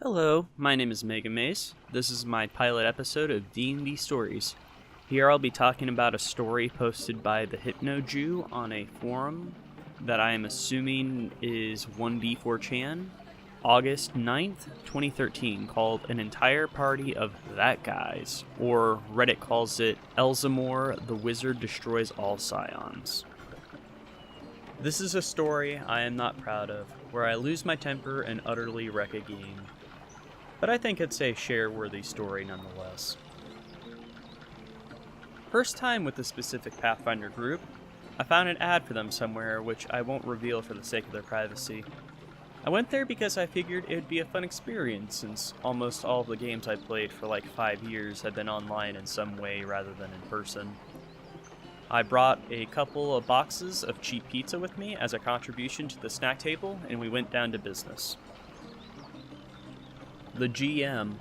Hello, my name is Mega Mace. This is my pilot episode of D&D Stories. Here I'll be talking about a story posted by the Hypno Jew on a forum that I am assuming is 1D4chan, August 9th, 2013, called An Entire Party of That Guys, or Reddit calls it Elzamor the Wizard Destroys All Scions. This is a story I am not proud of, where I lose my temper and utterly wreck a game. But I think it's a share-worthy story nonetheless. First time with this specific Pathfinder group, I found an ad for them somewhere which I won't reveal for the sake of their privacy. I went there because I figured it would be a fun experience since almost all of the games I played for like 5 years had been online in some way rather than in person. I brought a couple of boxes of cheap pizza with me as a contribution to the snack table, and we went down to business. The GM,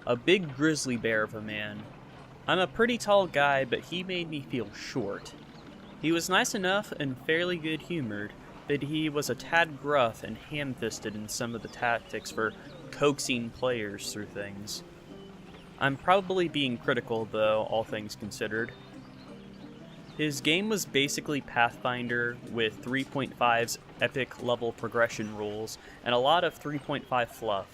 a big grizzly bear of a man. I'm a pretty tall guy, but he made me feel short. He was nice enough and fairly good-humored, but he was a tad gruff and ham-fisted in some of the tactics for coaxing players through things. I'm probably being critical, though, all things considered. His game was basically Pathfinder with 3.5's epic level progression rules and a lot of 3.5 fluff.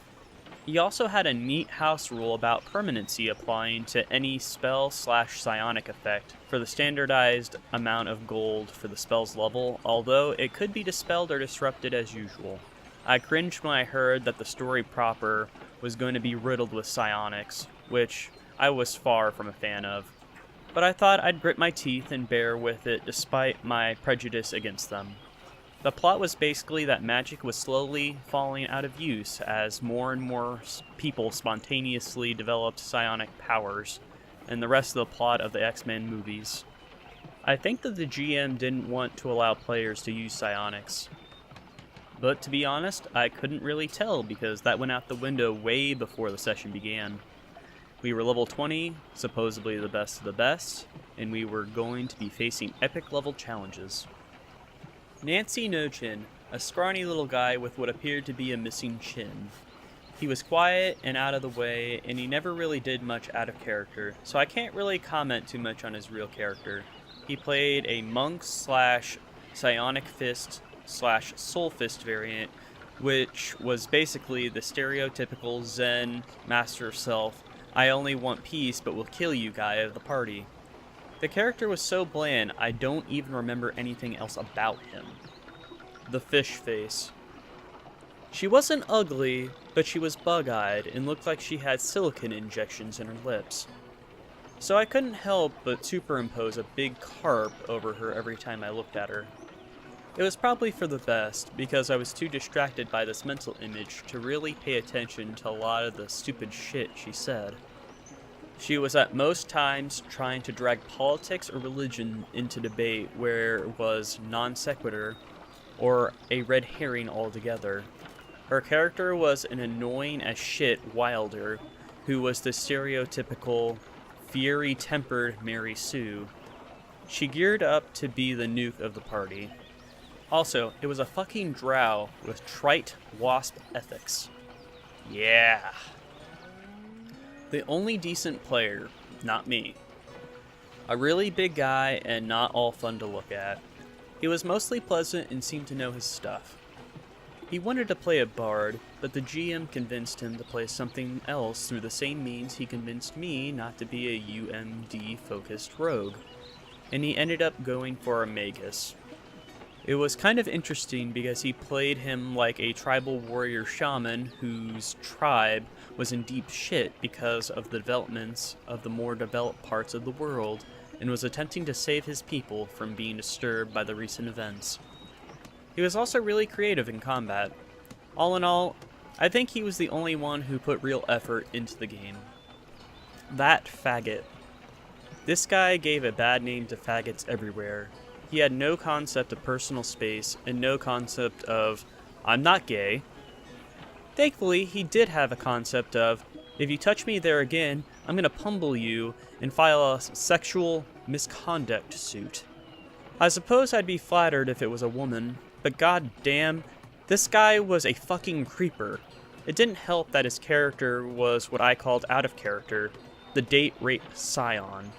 He also had a neat house rule about permanency applying to any spell/psionic effect for the standardized amount of gold for the spell's level, although it could be dispelled or disrupted as usual. I cringed when I heard that the story proper was going to be riddled with psionics, which I was far from a fan of. But I thought I'd grit my teeth and bear with it despite my prejudice against them. The plot was basically that magic was slowly falling out of use as more and more people spontaneously developed psionic powers, and the rest of the plot of the X-Men movies. I think that the GM didn't want to allow players to use psionics. But to be honest, I couldn't really tell because that went out the window way before the session began. We were level 20, supposedly the best of the best, and we were going to be facing epic level challenges. Nancy No-Chin, a scrawny little guy with what appeared to be a missing chin. He was quiet and out of the way, and he never really did much out of character, so I can't really comment too much on his real character. He played a monk/psionic fist/soul fist variant, which was basically the stereotypical Zen master self, I only want peace but will kill you guy of the party. The character was so bland, I don't even remember anything else about him. The fish face. She wasn't ugly, but she was bug-eyed and looked like she had silicone injections in her lips. So I couldn't help but superimpose a big carp over her every time I looked at her. It was probably for the best, because I was too distracted by this mental image to really pay attention to a lot of the stupid shit she said. She was at most times trying to drag politics or religion into debate where it was non sequitur, or a red herring altogether. Her character was an annoying as shit Wilder, who was the stereotypical, fiery-tempered Mary Sue. She geared up to be the nuke of the party. Also, it was a fucking drow with trite wasp ethics. Yeah. The only decent player, not me. A really big guy and not all fun to look at. He was mostly pleasant and seemed to know his stuff. He wanted to play a bard, but the GM convinced him to play something else through the same means he convinced me not to be a UMD-focused rogue, and he ended up going for a magus. It was kind of interesting because he played him like a tribal warrior shaman whose tribe was in deep shit because of the developments of the more developed parts of the world and was attempting to save his people from being disturbed by the recent events. He was also really creative in combat. All in all, I think he was the only one who put real effort into the game. That faggot. This guy gave a bad name to faggots everywhere. He had no concept of personal space and no concept of, I'm not gay. Thankfully, he did have a concept of, if you touch me there again, I'm gonna pummel you and file a sexual misconduct suit. I suppose I'd be flattered if it was a woman, but goddamn, this guy was a fucking creeper. It didn't help that his character was what I called out of character, the date rape scion.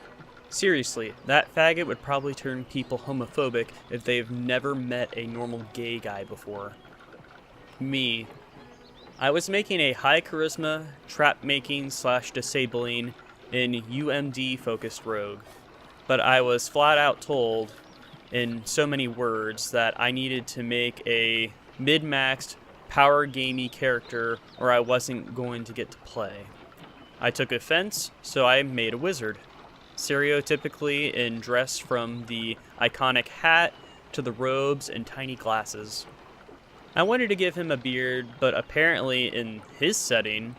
Seriously, that faggot would probably turn people homophobic if they've never met a normal gay guy before. Me. I was making a high charisma, trap making / disabling, and UMD focused rogue, but I was flat out told in so many words that I needed to make a mid-maxed, power gamey character or I wasn't going to get to play. I took offense, so I made a wizard. Stereotypically in dress from the iconic hat to the robes and tiny glasses. I wanted to give him a beard, but apparently in his setting,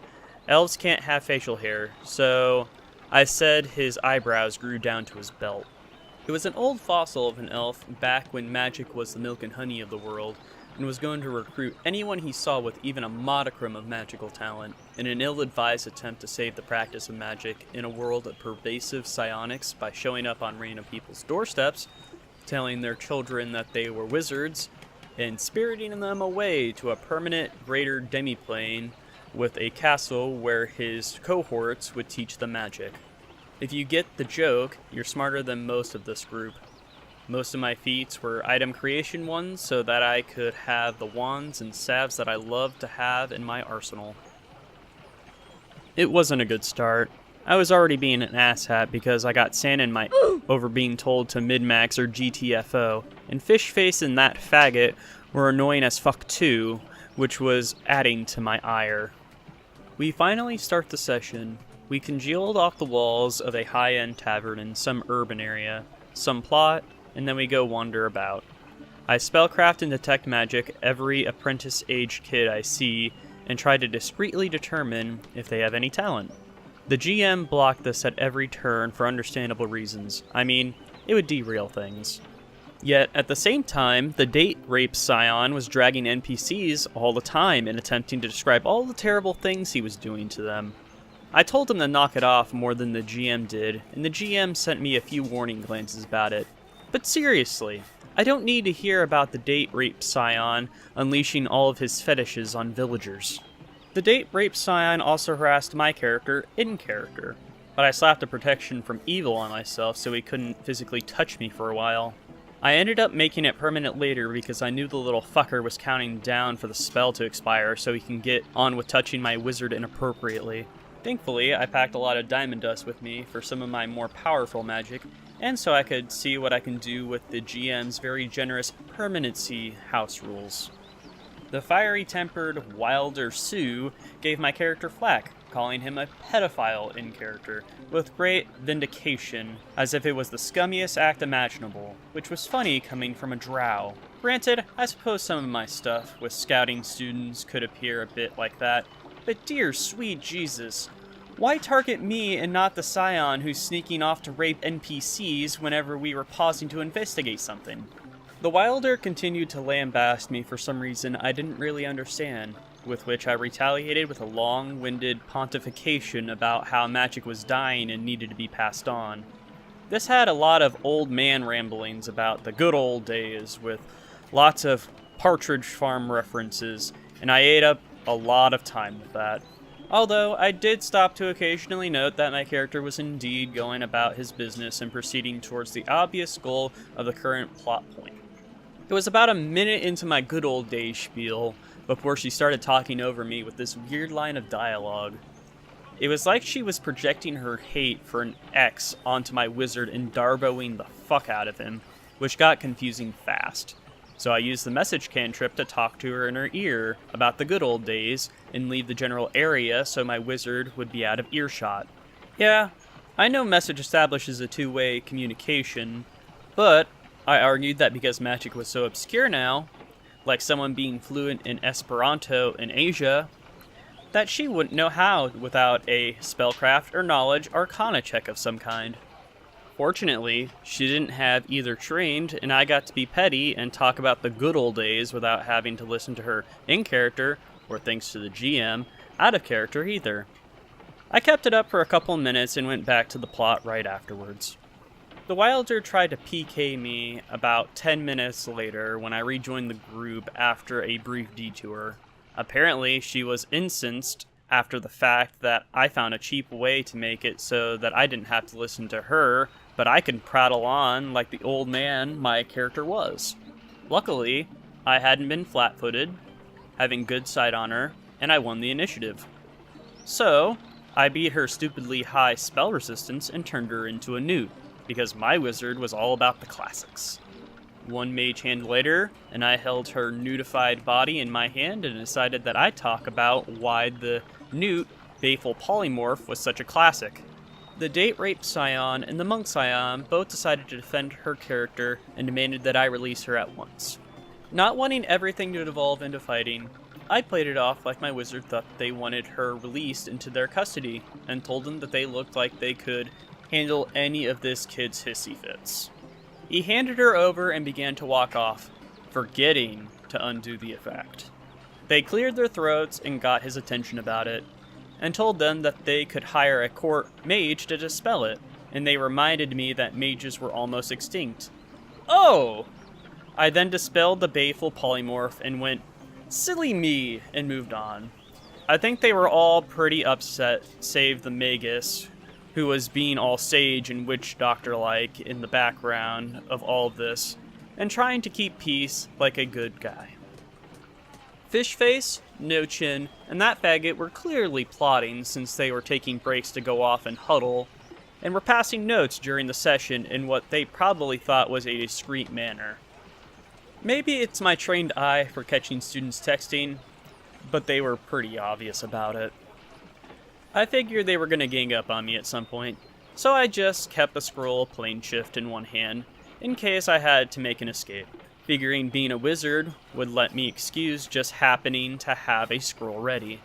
elves can't have facial hair, so I said his eyebrows grew down to his belt. It was an old fossil of an elf back when magic was the milk and honey of the world, and was going to recruit anyone he saw with even a modicum of magical talent in an ill-advised attempt to save the practice of magic in a world of pervasive psionics by showing up on random people's doorsteps, telling their children that they were wizards, and spiriting them away to a permanent greater demiplane with a castle where his cohorts would teach them magic. If you get the joke, you're smarter than most of this group. Most of my feats were item creation ones so that I could have the wands and salves that I loved to have in my arsenal. It wasn't a good start. I was already being an asshat because I got sand in my over being told to min-max or GTFO, and Fishface and that faggot were annoying as fuck too, which was adding to my ire. We finally start the session. We congealed off the walls of a high-end tavern in some urban area, some plot, and then we go wander about. I spellcraft and detect magic every apprentice-aged kid I see, and try to discreetly determine if they have any talent. The GM blocked this at every turn for understandable reasons. I mean, it would derail things. Yet, at the same time, the date rape scion was dragging NPCs all the time and attempting to describe all the terrible things he was doing to them. I told him to knock it off more than the GM did, and the GM sent me a few warning glances about it. But seriously, I don't need to hear about the date rape scion unleashing all of his fetishes on villagers. The date rape scion also harassed my character in character, but I slapped a protection from evil on myself so he couldn't physically touch me for a while. I ended up making it permanent later because I knew the little fucker was counting down for the spell to expire so he can get on with touching my wizard inappropriately. Thankfully, I packed a lot of diamond dust with me for some of my more powerful magic, and so I could see what I can do with the GM's very generous permanency house rules. The fiery-tempered Wilder Sue gave my character flack, calling him a pedophile in character, with great vindication, as if it was the scummiest act imaginable, which was funny coming from a drow. Granted, I suppose some of my stuff with scouting students could appear a bit like that, but dear sweet Jesus, why target me and not the scion who's sneaking off to rape NPCs whenever we were pausing to investigate something? The Wilder continued to lambast me for some reason I didn't really understand, with which I retaliated with a long-winded pontification about how magic was dying and needed to be passed on. This had a lot of old man ramblings about the good old days, with lots of Partridge Farm references, and I ate up a lot of time with that. Although, I did stop to occasionally note that my character was indeed going about his business and proceeding towards the obvious goal of the current plot point. It was about a minute into my good old days spiel before she started talking over me with this weird line of dialogue. It was like she was projecting her hate for an ex onto my wizard and darboing the fuck out of him, which got confusing fast. So I used the message cantrip to talk to her in her ear about the good old days and leave the general area so my wizard would be out of earshot. Yeah, I know message establishes a two-way communication, but I argued that because magic was so obscure now, like someone being fluent in Esperanto in Asia, that she wouldn't know how without a spellcraft or knowledge arcana check of some kind. Fortunately, she didn't have either trained, and I got to be petty and talk about the good old days without having to listen to her in character, or thanks to the GM, out of character either. I kept it up for a couple minutes and went back to the plot right afterwards. The Wilder tried to PK me about 10 minutes later when I rejoined the group after a brief detour. Apparently, she was incensed after the fact that I found a cheap way to make it so that I didn't have to listen to her, but I could prattle on like the old man my character was. Luckily, I hadn't been flat-footed, having good sight on her, and I won the initiative. So, I beat her stupidly high spell resistance and turned her into a newt, because my wizard was all about the classics. One mage hand later, and I held her newtified body in my hand and decided that I'd talk about why the newt Baleful Polymorph was such a classic. The date raped scion and the monk scion both decided to defend her character and demanded that I release her at once. Not wanting everything to devolve into fighting, I played it off like my wizard thought they wanted her released into their custody, and told them that they looked like they could handle any of this kid's hissy fits. He handed her over and began to walk off, forgetting to undo the effect. They cleared their throats and got his attention about it, and told them that they could hire a court mage to dispel it, and they reminded me that mages were almost extinct. Oh! I then dispelled the Baleful Polymorph and went, "Silly me," and moved on. I think they were all pretty upset, save the Magus, who was being all sage and witch doctor-like in the background of all of this, and trying to keep peace like a good guy. Fishface, No Chin, and that faggot were clearly plotting since they were taking breaks to go off and huddle, and were passing notes during the session in what they probably thought was a discreet manner. Maybe it's my trained eye for catching students texting, but they were pretty obvious about it. I figured they were going to gang up on me at some point, so I just kept the scroll of plane shift in one hand, in case I had to make an escape, figuring being a wizard would let me excuse just happening to have a scroll ready.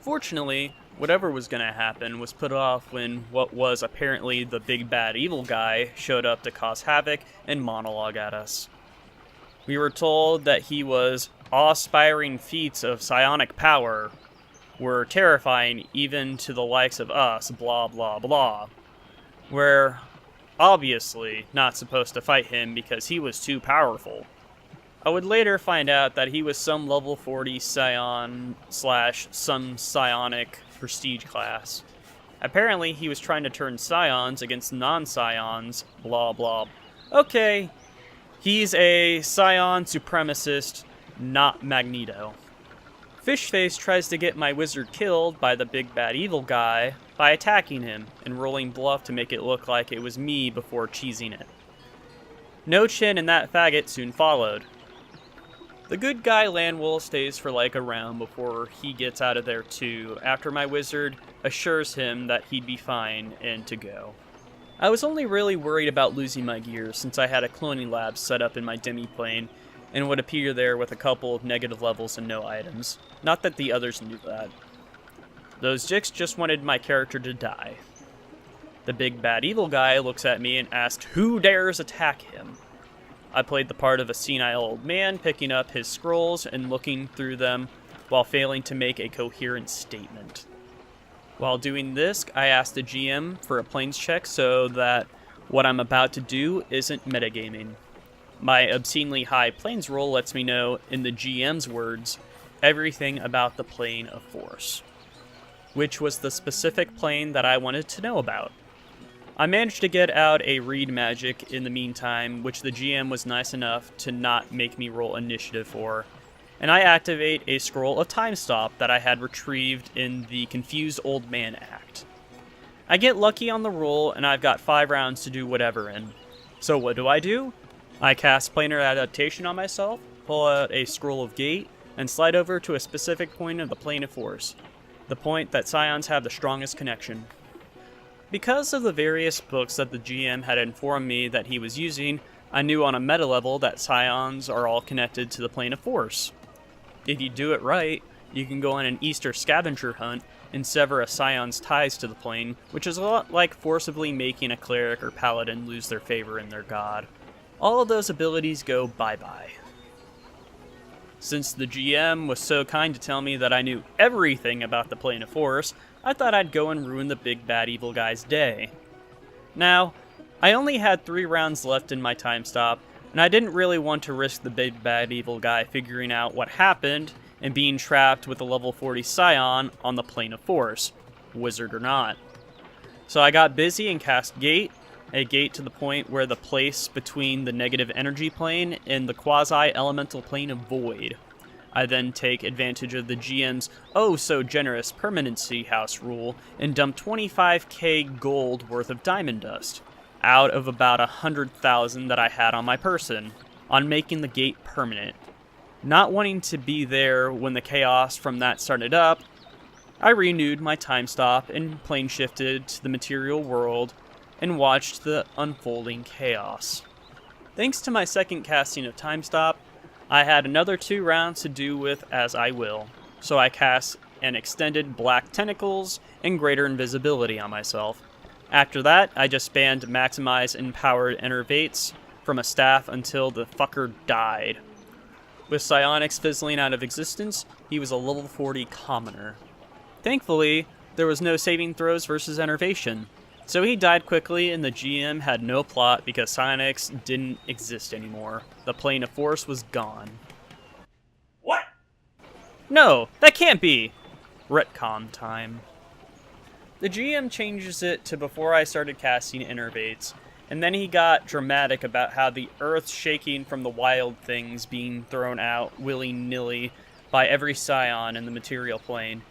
Fortunately, whatever was going to happen was put off when what was apparently the big bad evil guy showed up to cause havoc and monologue at us. We were told that he was awe-inspiring feats of psionic power were terrifying even to the likes of us, blah blah blah. We're obviously not supposed to fight him because he was too powerful. I would later find out that he was some level 40 scion / some psionic prestige class. Apparently he was trying to turn scions against non-scions, blah blah. Okay, he's a scion supremacist, not Magneto. Fishface tries to get my wizard killed by the big bad evil guy by attacking him and rolling bluff to make it look like it was me before cheesing it. No Chin and that faggot soon followed. The good guy Landwell stays for like a round before he gets out of there too, after my wizard assures him that he'd be fine and to go. I was only really worried about losing my gear since I had a cloning lab set up in my demi-plane and would appear there with a couple of negative levels and no items. Not that the others knew that. Those dicks just wanted my character to die. The big bad evil guy looks at me and asks who dares attack him. I played the part of a senile old man picking up his scrolls and looking through them while failing to make a coherent statement. While doing this, I asked the GM for a planes check so that what I'm about to do isn't metagaming. My obscenely high planes roll lets me know, in the GM's words, everything about the plane of force, which was the specific plane that I wanted to know about. I managed to get out a read magic in the meantime, which the GM was nice enough to not make me roll initiative for, and I activate a scroll of time stop that I had retrieved in the Confused Old Man Act. I get lucky on the roll, and I've got 5 rounds to do whatever in. So what do? I cast Planar Adaptation on myself, pull out a Scroll of Gate, and slide over to a specific point of the Plane of Force, the point that Scions have the strongest connection. Because of the various books that the GM had informed me that he was using, I knew on a meta level that Scions are all connected to the Plane of Force. If you do it right, you can go on an Easter scavenger hunt and sever a Scion's ties to the plane, which is a lot like forcibly making a cleric or paladin lose their favor in their god. All of those abilities go bye-bye. Since the GM was so kind to tell me that I knew everything about the Plane of Force, I thought I'd go and ruin the big bad evil guy's day. Now, I only had 3 rounds left in my time stop, and I didn't really want to risk the big bad evil guy figuring out what happened and being trapped with a level 40 Scion on the plane of force, wizard or not. So I got busy and cast Gate, a gate to the point where the place between the negative energy plane and the quasi-elemental plane of void. I then take advantage of the GM's oh-so-generous permanency house rule and dump 25k gold worth of diamond dust, out of about 100,000 that I had on my person, on making the gate permanent. Not wanting to be there when the chaos from that started up, I renewed my time stop and plane shifted to the material world and watched the unfolding chaos. Thanks to my second casting of time stop, I had another 2 rounds to do with as I will, so I cast an extended black tentacles and greater invisibility on myself. After that, I just spammed maximize empowered enervates from a staff until the fucker died. With Psionics fizzling out of existence, he was a level 40 commoner. Thankfully, there was no saving throws versus enervation, so he died quickly and the GM had no plot because Psionics didn't exist anymore. The plane of force was gone. What? No, that can't be! Retcon time. The GM changes it to before I started casting Innervates, and then he got dramatic about how the earth's shaking from the wild things being thrown out willy-nilly by every Scion in the material plane,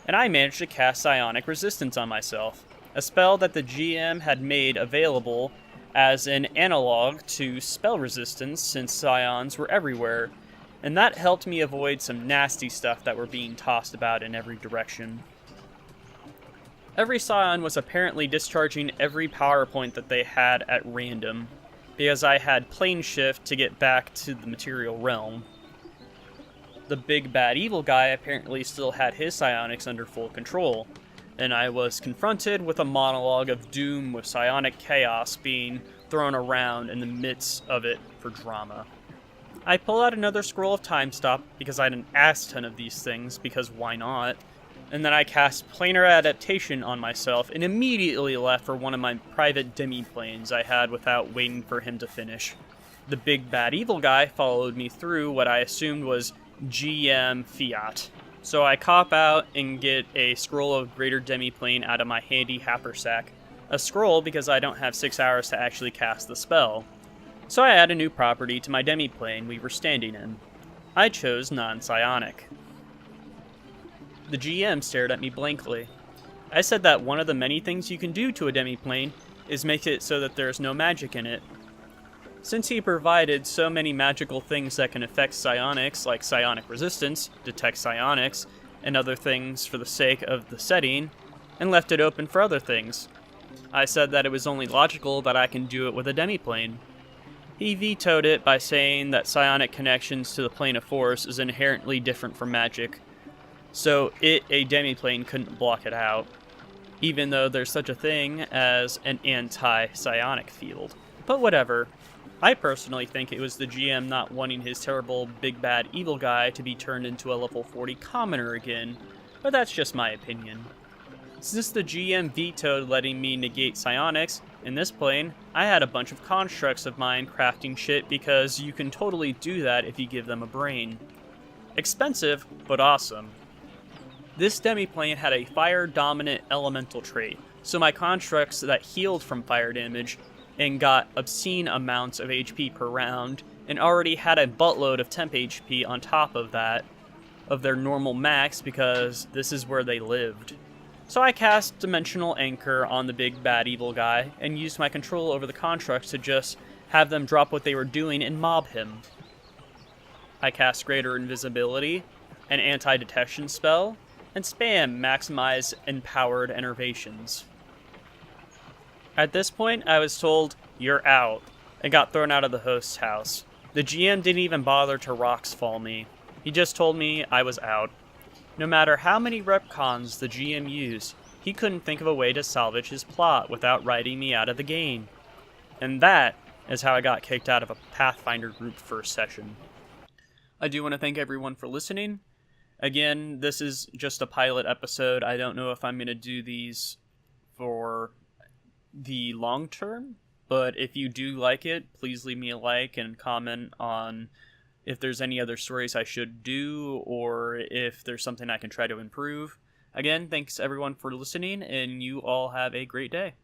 and I managed to cast Psionic Resistance on myself, a spell that the GM had made available as an analog to spell resistance since Scions were everywhere, and that helped me avoid some nasty stuff that were being tossed about in every direction. Every Scion was apparently discharging every power point that they had at random, because I had plane shift to get back to the material realm. The big bad evil guy apparently still had his Psionics under full control, and I was confronted with a monologue of doom with psionic chaos being thrown around in the midst of it for drama. I pull out another scroll of time stop because I had an ass ton of these things, because why not? And then I cast planar adaptation on myself and immediately left for one of my private demi-planes I had without waiting for him to finish. The big bad evil guy followed me through what I assumed was GM Fiat. So I cop out and get a scroll of greater demi-plane out of my handy haversack. A scroll because I don't have 6 hours to actually cast the spell. So I add a new property to my demi-plane we were standing in. I chose non-psionic. The GM stared at me blankly. I said that one of the many things you can do to a demi-plane is make it so that there's no magic in it. Since he provided so many magical things that can affect psionics, like psionic resistance, detect psionics, and other things for the sake of the setting, and left it open for other things, I said that it was only logical that I can do it with a demiplane. He vetoed it by saying that psionic connections to the plane of force is inherently different from magic, so a demiplane couldn't block it out, even though there's such a thing as an anti-psionic field. But whatever. I personally think it was the GM not wanting his terrible big bad evil guy to be turned into a level 40 commoner again, but that's just my opinion. Since the GM vetoed letting me negate psionics, in this plane, I had a bunch of constructs of mine crafting shit because you can totally do that if you give them a brain. Expensive, but awesome. This demiplane had a fire-dominant elemental trait, so my constructs that healed from fire damage and got obscene amounts of HP per round, and already had a buttload of temp HP on top of that, of their normal max, because this is where they lived. So I cast Dimensional Anchor on the big bad evil guy, and used my control over the constructs to just have them drop what they were doing and mob him. I cast Greater Invisibility, an anti-detection spell, and spam Maximize Empowered Enervations. At this point, I was told, "You're out," and got thrown out of the host's house. The GM didn't even bother to rocks fall me. He just told me I was out. No matter how many retcons the GM used, he couldn't think of a way to salvage his plot without writing me out of the game. And that is how I got kicked out of a Pathfinder group first session. I do want to thank everyone for listening. Again, this is just a pilot episode. I don't know if I'm going to do these for the long term, but if you do like it, please leave me a like and comment on if there's any other stories I should do, or if there's something I can try to improve. Again, thanks everyone for listening, and you all have a great day.